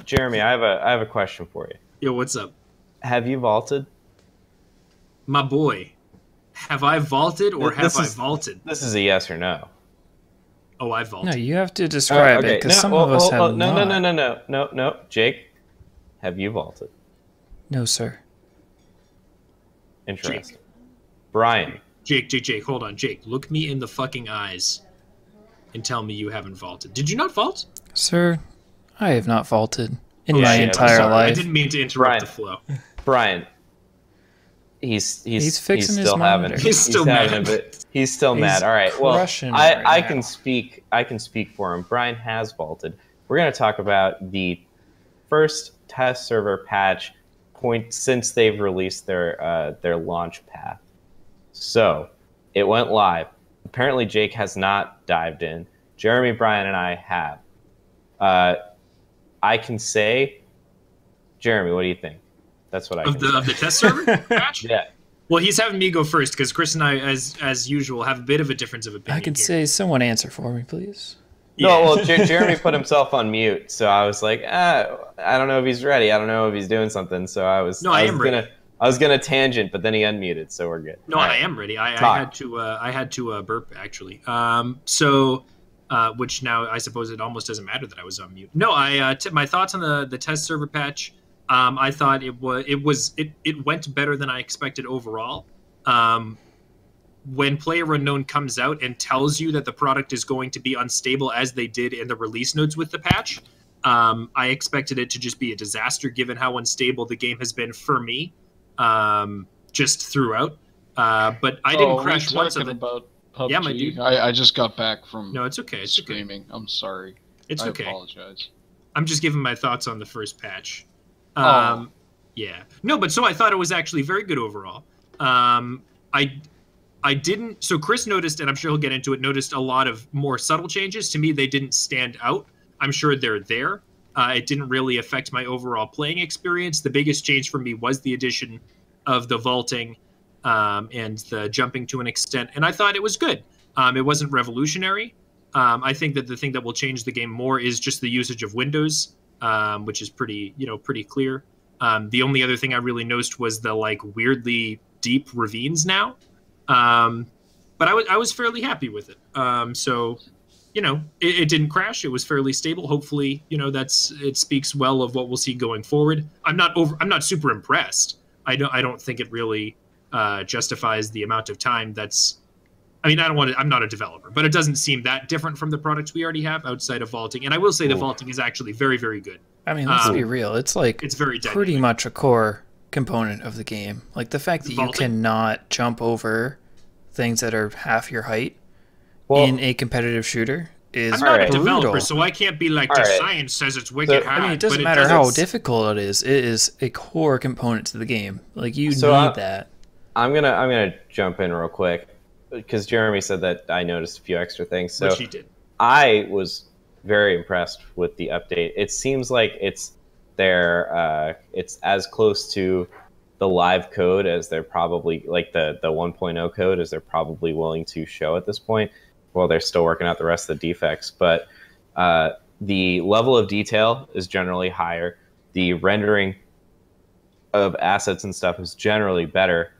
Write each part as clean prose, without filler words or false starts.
Jeremy, I have a question for you. Yo, what's up? Have you vaulted? My boy. Have I vaulted or have I vaulted? This is a yes or no. Oh, I No, vaulted. you have to describe it because some of us have no, not. no. Jake, have you vaulted? No, sir. Interesting. Brian. Jake, hold on. Jake, look me in the fucking eyes and tell me you haven't vaulted. Did you not vault? Sir, I have not vaulted in Oh, my shit, entire sorry. life. I didn't mean to interrupt the flow. Brian. He's fixing his still having monitor. it. He's still mad. He's still mad. All right. Well, I can speak for him. Brian has vaulted. We're going to talk about the first test server patch point since they've released their launch path. So, it went live. Apparently Jake has not dived in. Jeremy, Brian, and I have. I can say, Jeremy, what do you think? That's what I can say. Of the test server patch? Yeah. Well, he's having me go first because Chris and I, as usual, have a bit of a difference of opinion. I can here. say, someone answer for me, please. Yeah. No, well, Jeremy put himself on mute, so I was like, I don't know if he's ready. I don't know if he's doing something. So I was gonna tangent, but then he unmuted, so we're good. No, I am ready. I had to burp actually. Which now I suppose it almost doesn't matter that I was on mute. No, my thoughts on the test server patch. I thought it went better than I expected overall. When PlayerUnknown comes out and tells you that the product is going to be unstable as they did in the release notes with the patch, I expected it to just be a disaster given how unstable the game has been for me, just throughout. But I didn't crash once of it. About PUBG. Yeah, my dude. I just got back from it's okay. It's streaming. Okay. I'm sorry. It's okay. I apologize. I'm just giving my thoughts on the first patch. Oh. Yeah. No, but so I thought it was actually very good overall. I didn't. So Chris noticed, and I'm sure he'll get into it, noticed a lot of more subtle changes. To me, they didn't stand out. I'm sure they're there. It didn't really affect my overall playing experience. The biggest change for me was the addition of the vaulting and the jumping to an extent, and I thought it was good. It wasn't revolutionary. I think that the thing that will change the game more is just the usage of windows, which is pretty clear. The only other thing I really noticed was the weirdly deep ravines now. But I was fairly happy with it. So, it didn't crash. It was fairly stable. Hopefully, it speaks well of what we'll see going forward. I'm not super impressed. I don't think it really justifies the amount of time I'm not a developer, but it doesn't seem that different from the products we already have outside of vaulting. And I will say the vaulting is actually very, very good. I mean, let's be real. It's very dynamic. Pretty much a core component of the game. Like the fact that you cannot jump over things that are half your height in a competitive shooter is I'm not a brutal. developer, so I can't be like the science says it's wicked hard. I mean, it doesn't matter how difficult it is a core component to the game. Like you need that. I'm gonna jump in real quick because Jeremy said that I noticed a few extra things. So which he did. I was very impressed with the update. It seems like it's as close to the live code as they're probably the 1.0 code as they're probably willing to show at this point. Well, they're still working out the rest of the defects, but the level of detail is generally higher. The rendering of assets and stuff is generally better.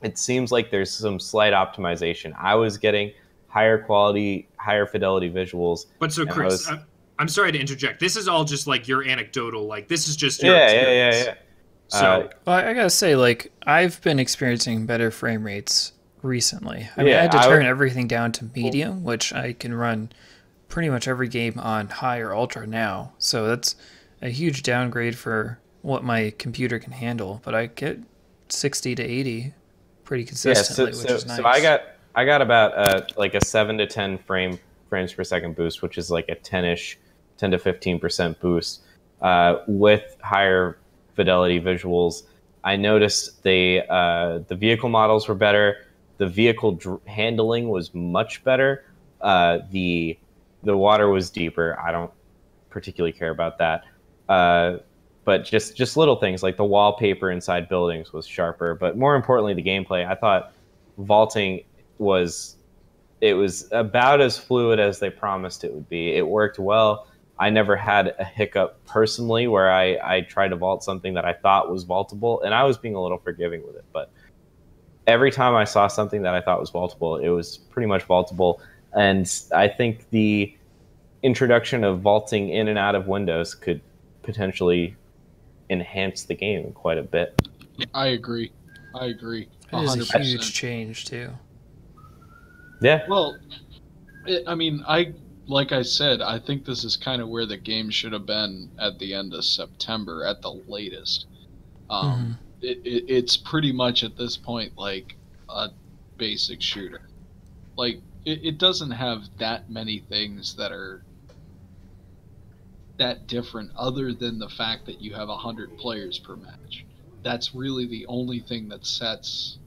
It seems like there's some slight optimization. I was getting higher quality, higher fidelity visuals. But so Chris, I'm sorry to interject. This is all just your anecdotal, this is just your experience. Yeah. So well, I gotta say, I've been experiencing better frame rates recently. I mean, I had to turn everything down to medium, which I can run pretty much every game on high or ultra now. So that's a huge downgrade for what my computer can handle. But I get 60 to 80 pretty consistently, which is nice. So I got about a 7 to 10 frames per second boost, which is like a 10 to 15% boost with higher fidelity visuals. I noticed the vehicle models were better. The vehicle handling was much better. The water was deeper. I don't particularly care about that. But just little things like the wallpaper inside buildings was sharper. But more importantly, the gameplay. I thought vaulting was about as fluid as they promised it would be. It worked well. I never had a hiccup personally where I tried to vault something that I thought was vaultable, and I was being a little forgiving with it. But every time I saw something that I thought was vaultable, it was pretty much vaultable. And I think the introduction of vaulting in and out of windows could potentially enhance the game quite a bit. I agree. I agree. It is a 100%. huge change too. Yeah. Well, like I said, I think this is kind of where the game should have been at the end of September at the latest. It's pretty much at this point like a basic shooter. Like it doesn't have that many things that are that different other than the fact that you have 100 players per match. That's really the only thing that sets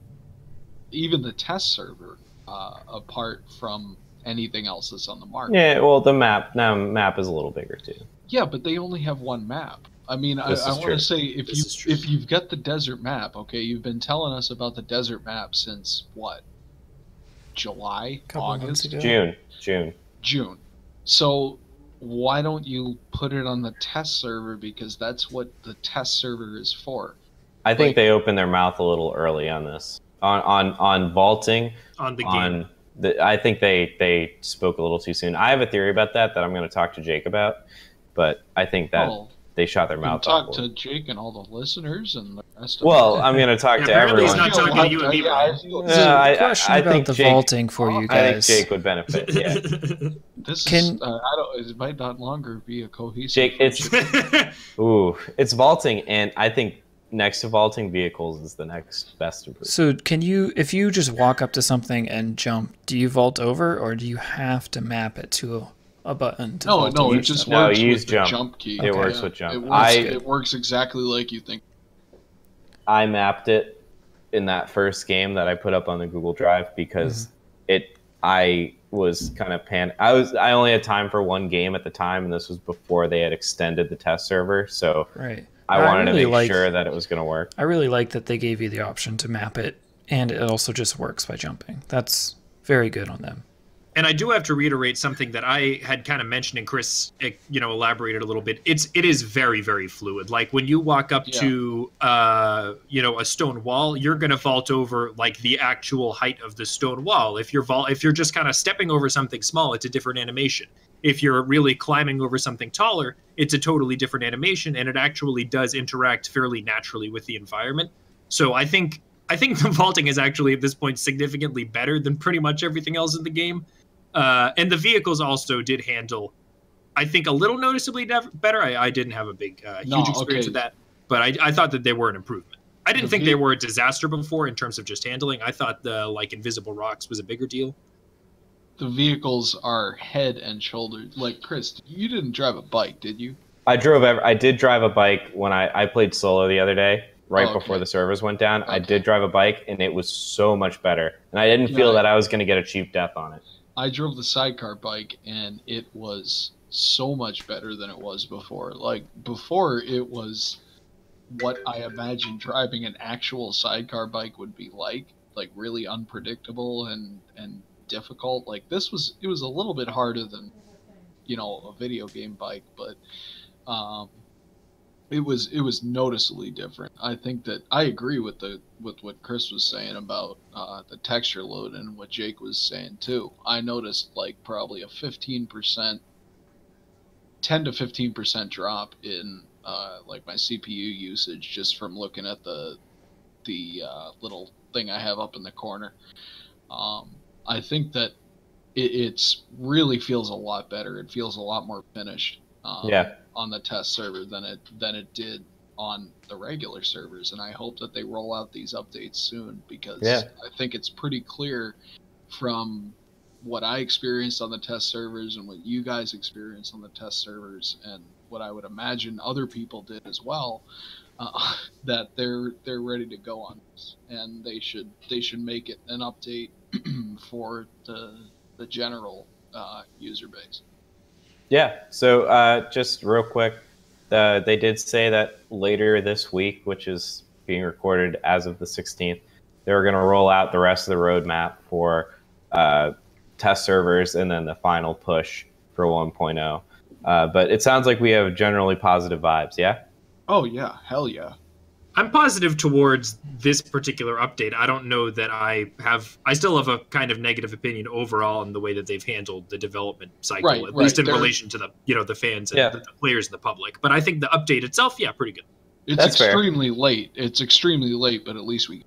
even the test server apart from anything else that's on the market. Yeah, well, the map is a little bigger too. Yeah, but they only have one map. I mean, I want to say if you've got the desert map, okay, you've been telling us about the desert map since what? July, August, June. So why don't you put it on the test server, because that's what the test server is for. I think they opened their mouth a little early on this. On vaulting on the game. I think they spoke a little too soon. I have a theory about that I'm going to talk to Jake about, but I think that they shot their mouth off. Talk to Jake and all the listeners and the rest of I'm going to talk to everyone. He's not talking to you and me, Brian. Question about the vaulting for you guys. I think Jake would benefit. Yeah. It might not longer be a cohesive. Jake, it's vaulting, and I think next to vaulting, vehicles is the next best improvement. So if you just walk up to something and jump, do you vault over, or do you have to map it to a button? No, it just works with the jump key. It works with jump. It works exactly like you think. I mapped it in that first game that I put up on the Google Drive because I was kind of I only had time for one game at the time, and this was before they had extended the test server. So I wanted to make sure that it was going to work. I really like that they gave you the option to map it, and it also just works by jumping. That's very good on them. And I do have to reiterate something that I had kind of mentioned, and Chris, elaborated a little bit. It is very, very fluid. Like when you walk up to, a stone wall, you're going to vault over like the actual height of the stone wall. If you're just kind of stepping over something small, it's a different animation. If you're really climbing over something taller, it's a totally different animation, and it actually does interact fairly naturally with the environment. So I think the vaulting is actually at this point significantly better than pretty much everything else in the game. And the vehicles also did handle, I think, a little noticeably better. I didn't have a big, huge experience with that, but I thought that they were an improvement. I didn't think they were a disaster before in terms of just handling. I thought the invisible rocks was a bigger deal. The vehicles are head and shoulders. Like, Chris, you didn't drive a bike, did you? I did drive a bike when I played solo the other day, before the servers went down. I did drive a bike, and it was so much better. And I didn't feel that I was going to get a cheap death on it. I drove the sidecar bike, and it was so much better than it was before. Like, before, it was what I imagined driving an actual sidecar bike would be like really unpredictable and difficult. Like, it was a little bit harder than, a video game bike, but it was noticeably different. I think that I agree with what Chris was saying about the texture load and what Jake was saying too. I noticed probably a 10 to 15% drop in my CPU usage just from looking at the little thing I have up in the corner. I think that it's really feels a lot better. It feels a lot more finished. On the test server than it did on the regular servers, and I hope that they roll out these updates soon, because I think it's pretty clear from what I experienced on the test servers and what you guys experienced on the test servers and what I would imagine other people did as well, that they're ready to go on this, and they should make it an update for the general user base. Yeah, so just real quick, they did say that later this week, which is being recorded as of the 16th, they were going to roll out the rest of the roadmap for test servers and then the final push for 1.0. But it sounds like we have generally positive vibes. Yeah. Oh yeah, hell yeah. I'm positive towards this particular update. I don't know that I still have a kind of negative opinion overall in the way that they've handled the development cycle, at least in relation to the fans and the players and the public. But I think the update itself, pretty good. It's extremely late. It's extremely late, but at least we.